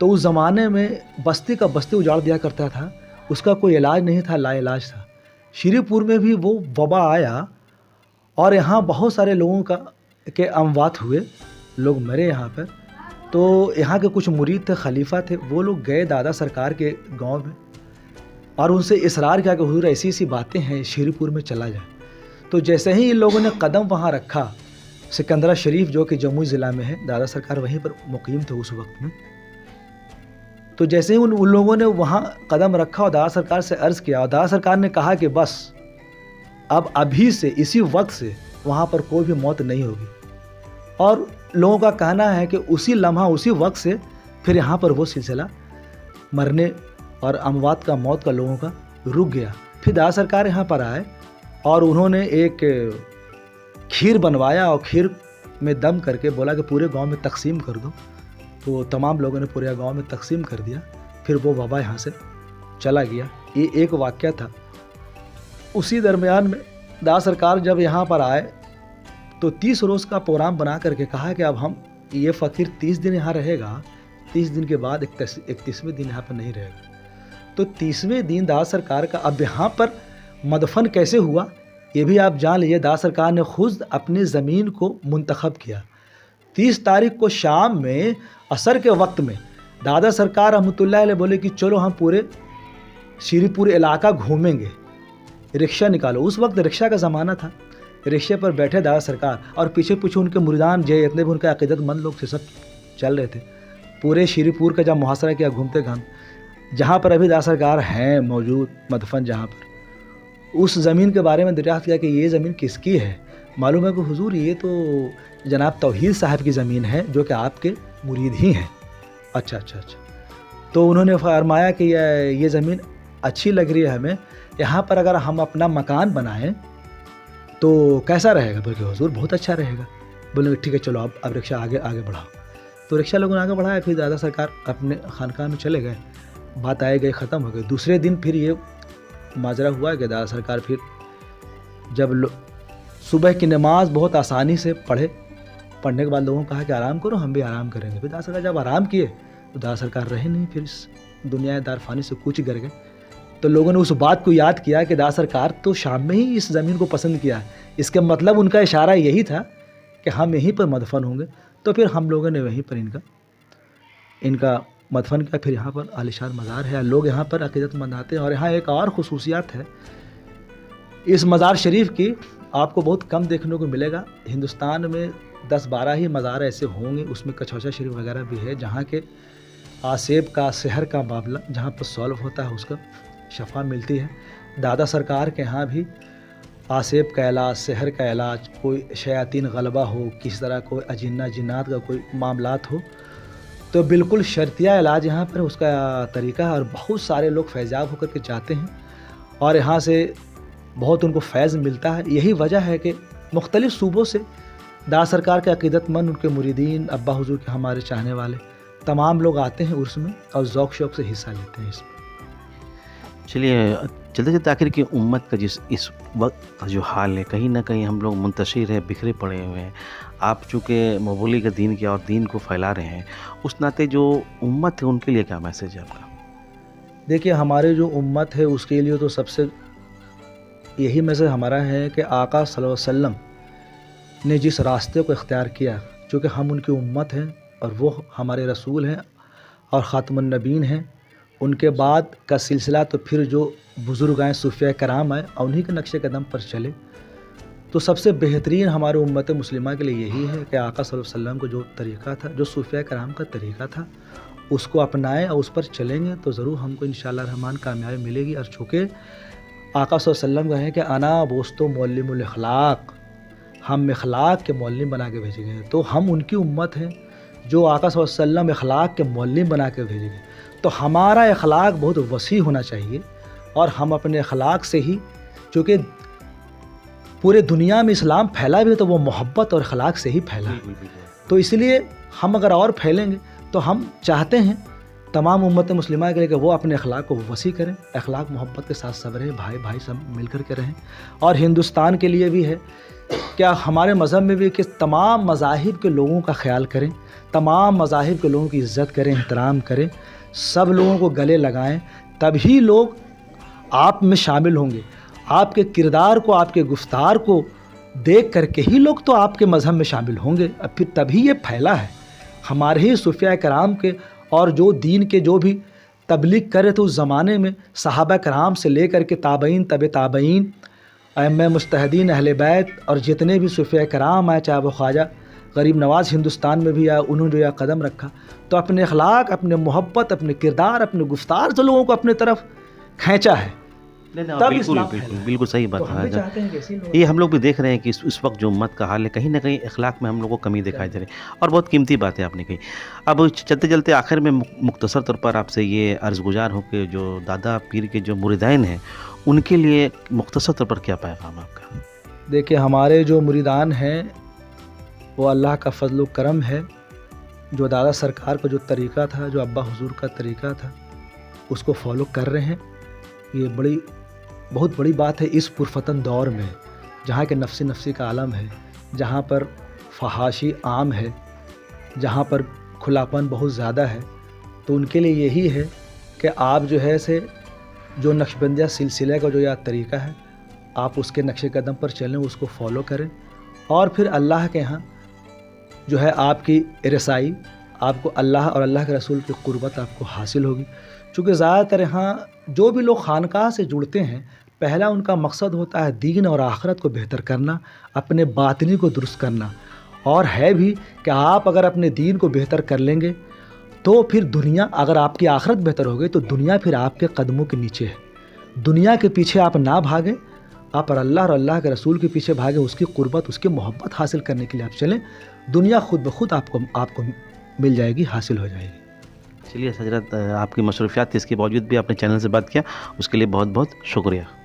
تو اس زمانے میں بستی کا بستی اجاڑ دیا کرتا تھا، اس کا کوئی علاج نہیں تھا، لا علاج تھا۔ شری پور میں بھی وہ وبا آیا اور یہاں بہت سارے لوگوں کے اموات ہوئے، لوگ مرے یہاں پر۔ تو یہاں کے کچھ مرید تھے، خلیفہ تھے، وہ لوگ گئے دادا سرکار کے گاؤں میں اور ان سے اصرار کیا کہ حضور ایسی ایسی باتیں ہیں، شری پور میں چلا جائے۔ تو جیسے ہی ان لوگوں نے قدم وہاں رکھا، سکندرہ شریف جو کہ جموئی ضلع میں ہے، دادا سرکار وہیں پر مقیم تھے اس وقت میں، تو جیسے ہی ان لوگوں نے وہاں قدم رکھا اور دادا سرکار سے عرض کیا، اور دادا سرکار نے کہا کہ بس اب ابھی سے اسی وقت سے وہاں پر کوئی بھی موت نہیں ہوگی، اور لوگوں کا کہنا ہے کہ اسی لمحہ اسی وقت سے پھر یہاں پر وہ سلسلہ مرنے اور اموات کا، موت کا لوگوں کا رک گیا۔ پھر دادا سرکار یہاں پر آئے اور انہوں نے ایک کھیر بنوایا اور کھیر میں دم کر کے بولا کہ پورے گاؤں میں تقسیم کر دو، تو تمام لوگوں نے پورے گاؤں میں تقسیم کر دیا، پھر وہ وبا یہاں سے چلا گیا۔ یہ ایک واقعہ تھا۔ اسی درمیان میں دادا سرکار جب یہاں پر آئے تو 30 روز کا پروگرام بنا کر کے کہا کہ اب ہم یہ فقیر 30 دن یہاں رہے گا، 30 دن کے بعد 31ویں دن یہاں پر نہیں رہے گا۔ تو 30ویں دن دادا سرکار کا اب یہاں پر مدفن کیسے ہوا یہ بھی آپ جان لیجیے۔ دادا سرکار نے خود اپنی زمین کو منتخب کیا۔ 30 تاریخ کو شام میں عصر کے وقت میں دادا سرکار رحمۃ اللہ علیہ بولے کہ چلو ہم پورے شری پور علاقہ گھومیں گے، رکشہ نکالو۔ اس وقت رکشہ کا زمانہ تھا، رکشے پر بیٹھے دادا سرکار اور پیچھے پیچھے ان کے مریدان جتنے بھی ان کے عقیدت مند لوگ تھے سب چل رہے تھے۔ پورے شری پور کا جب محاصرہ کیا گھومتے گھومتے، جہاں پر ابھی دادا سرکار ہیں موجود مدفن، جہاں پر اس زمین کے بارے میں دریافت کیا کہ یہ زمین کس کی ہے۔ معلوم ہے کہ حضور یہ تو جناب توحید صاحب کی زمین ہے جو کہ آپ کے مرید ہی ہیں۔ اچھا۔ تو انہوں نے فرمایا کہ یہ زمین اچھی لگ رہی ہے ہمیں، یہاں پر اگر ہم اپنا مکان بنائیں تو کیسا رہے گا؟ بلکہ حضور بہت اچھا رہے گا۔ بولے ٹھیک ہے چلو اب رکشہ آگے بڑھاؤ۔ تو رکشہ لوگوں نے آگے بڑھایا، پھر دادا سرکار اپنے خانقاہ میں چلے گئے، بات آئے گئی ختم ہو گئی۔ دوسرے دن پھر یہ ماجرا ہوا کہ دادا سرکار پھر جب صبح کی نماز بہت آسانی سے پڑھنے کے بعد لوگوں نے کہا کہ آرام کرو، ہم بھی آرام کریں گے۔ پھر دادا سرکار جب آرام کیے تو دادا سرکار رہے نہیں، پھر اس دنیا دار فانی سے کوچ کر گئے۔ تو لوگوں نے اس بات کو یاد کیا کہ دادا سرکار تو شام میں ہی اس زمین کو پسند کیا، اس کے مطلب ان کا اشارہ یہی تھا کہ ہم یہیں پر مدفن ہوں گے۔ تو پھر ہم لوگوں نے وہیں پر ان کا مدفن کیا۔ پھر یہاں پر عالیشان مزار ہے، لوگ یہاں پر عقیدت مند آتے ہیں۔ اور یہاں ایک اور خصوصیات ہے اس مزار شریف کی، آپ کو بہت کم دیکھنے کو ملے گا۔ ہندوستان میں 10-12 ہی مزار ایسے ہوں گے، اس میں کچھوچا شریف وغیرہ بھی ہے، جہاں کے آسیب کا، سحر کا معاملہ جہاں پر سالو ہوتا ہے، اس کا شفا ملتی ہے۔ دادا سرکار کے ہاں بھی آسیب کا علاج، سحر کا علاج، کوئی شیاطین غلبہ ہو، کس طرح کوئی اجنہ جنات کا کوئی معاملات ہو، تو بالکل شرطیہ علاج یہاں پر اس کا طریقہ ہے، اور بہت سارے لوگ فیضیاب ہو کر کے جاتے ہیں اور یہاں سے بہت ان کو فیض ملتا ہے۔ یہی وجہ ہے کہ مختلف صوبوں سے دادا سرکار کے عقیدت مند، ان کے مریدین، ابا حضور کے ہمارے چاہنے والے تمام لوگ آتے ہیں عرس میں اور ذوق شوق سے حصہ لیتے ہیں اس میں۔ چلیے چلتے چلتے آخر کی امت کا اس وقت کا جو حال ہے، کہیں نہ کہیں ہم لوگ منتشر ہیں، بکھرے پڑے ہوئے ہیں۔ آپ چونکہ مبولی کا دین کیا اور دین کو پھیلا رہے ہیں، اس ناطے جو امت ہے ان کے لیے کیا میسیج ہے آپ کا؟ دیکھیے ہمارے جو امت ہے اس کے لیے تو سب سے یہی میسیج ہمارا ہے کہ آقا صلی اللہ علیہ وسلم نے جس راستے کو اختیار کیا، چونکہ ہم ان کی امت ہیں اور وہ ہمارے رسول ہیں اور خاتم النبیین ہیں، ان کے بعد کا سلسلہ تو پھر جو بزرگ آئے، صوفیاء کرام آئے اور انہی کے نقش قدم پر چلے، تو سب سے بہترین ہمارے امت مسلمہ کے لیے یہی ہے کہ آقا صلی اللہ علیہ وسلم کو جو طریقہ تھا، جو صوفیاء کرام کا طریقہ تھا، اس کو اپنائیں اور اس پر چلیں گے تو ضرور ہم کو انشاءاللہ الرحمن کامیابی ملے گی۔ اور چونکہ آقا صلی اللہ علیہ وسلم کا ہے کہ انا بوست و معلم الاخلاق، ہم اخلاق کے معلم بنا کے بھیجے گئے، تو ہم ان کی امت ہیں جو آقا صلی اللہ علیہ وسلم اخلاق کے معلم بنا کے بھیجے گئے۔ تو ہمارا اخلاق بہت وسیع ہونا چاہیے، اور ہم اپنے اخلاق سے ہی، چونکہ پورے دنیا میں اسلام پھیلا بھی ہے تو وہ محبت اور اخلاق سے ہی پھیلا ہے، تو اس لیے ہم اگر اور پھیلیں گے تو ہم چاہتے ہیں تمام امت مسلمہ کے لیے کہ وہ اپنے اخلاق کو وسیع کریں، اخلاق محبت کے ساتھ سب رہیں، بھائی بھائی سب مل کر کے رہیں۔ اور ہندوستان کے لیے بھی ہے، کیا ہمارے مذہب میں بھی کہ تمام مذاہب کے لوگوں کا خیال کریں، تمام مذاہب کے لوگوں کی عزت کریں، احترام کریں، سب لوگوں کو گلے لگائیں، تبھی لوگ آپ میں شامل ہوں گے۔ آپ کے کردار کو، آپ کے گفتار کو دیکھ کر کے ہی لوگ تو آپ کے مذہب میں شامل ہوں گے، اب پھر تبھی یہ پھیلا ہے۔ ہمارے ہی صوفیاء کرام کے اور جو دین کے جو بھی تبلیغ کر رہے تھے اس زمانے میں، صحابہ کرام سے لے کر کے تابعین، طب تابعین، ائمہ مجتہدین، اہل بیت اور جتنے بھی صوفیاء کرام آئے، چاہے وہ خواجہ غریب نواز ہندوستان میں بھی آئے، انہوں نے جو یہ قدم رکھا تو اپنے اخلاق، اپنے محبت، اپنے کردار، اپنے گفتار سے لوگوں کو اپنے طرف کھینچا ہے۔ بالکل صحیح بات ہے۔ یہ ہم لوگ بھی دیکھ رہے ہیں کہ اس وقت جو امت کا حال ہے، کہیں نہ کہیں اخلاق میں ہم لوگوں کو کمی دکھائی دے رہی ہے، اور بہت قیمتی بات ہے آپ نے کہی۔ اب چلتے چلتے آخر میں مختصر طور پر آپ سے یہ عرض گزار ہو کہ جو دادا پیر کے جو مریدین ہیں ان کے لیے مختصر طور پر کیا پیغام آپ کا؟ دیکھیں، ہمارے جو مریدان ہیں وہ اللہ کا فضل و کرم ہے، جو دادا سرکار کا جو طریقہ تھا، جو ابا حضور کا طریقہ تھا، اس کو فالو کر رہے ہیں۔ یہ بہت بڑی بات ہے اس پرفتن دور میں، جہاں کہ نفسی کا عالم ہے، جہاں پر فحاشی عام ہے، جہاں پر کھلاپن بہت زیادہ ہے۔ تو ان کے لیے یہی ہے کہ آپ جو ہے جو نقشبندیہ سلسلہ کا جو یہ طریقہ ہے، آپ اس کے نقش قدم پر چلیں، اس کو فالو کریں، اور پھر اللہ کے ہاں جو ہے آپ کی رسائی، آپ کو اللہ اور اللہ کے رسول کی قربت آپ کو حاصل ہوگی۔ چونکہ زیادہ تر یہاں جو بھی لوگ خانقاہ سے جڑتے ہیں، پہلا ان کا مقصد ہوتا ہے دین اور آخرت کو بہتر کرنا، اپنے باطنی کو درست کرنا، اور ہے بھی کہ آپ اگر اپنے دین کو بہتر کر لیں گے تو پھر دنیا، اگر آپ کی آخرت بہتر ہو گئی تو دنیا پھر آپ کے قدموں کے نیچے ہے۔ دنیا کے پیچھے آپ نہ بھاگیں، آپ اللہ اور اللہ کے رسول کے پیچھے بھاگیں، اس کی قربت، اس کی محبت حاصل کرنے کے لیے آپ چلیں، دنیا خود بخود آپ کو مل جائے گی، حاصل ہو جائے گی۔ چلیے حضرت، آپ کی مصروفیات تھی، اس کے باوجود بھی آپ نے چینل سے بات کیا، اس کے لیے بہت بہت شکریہ۔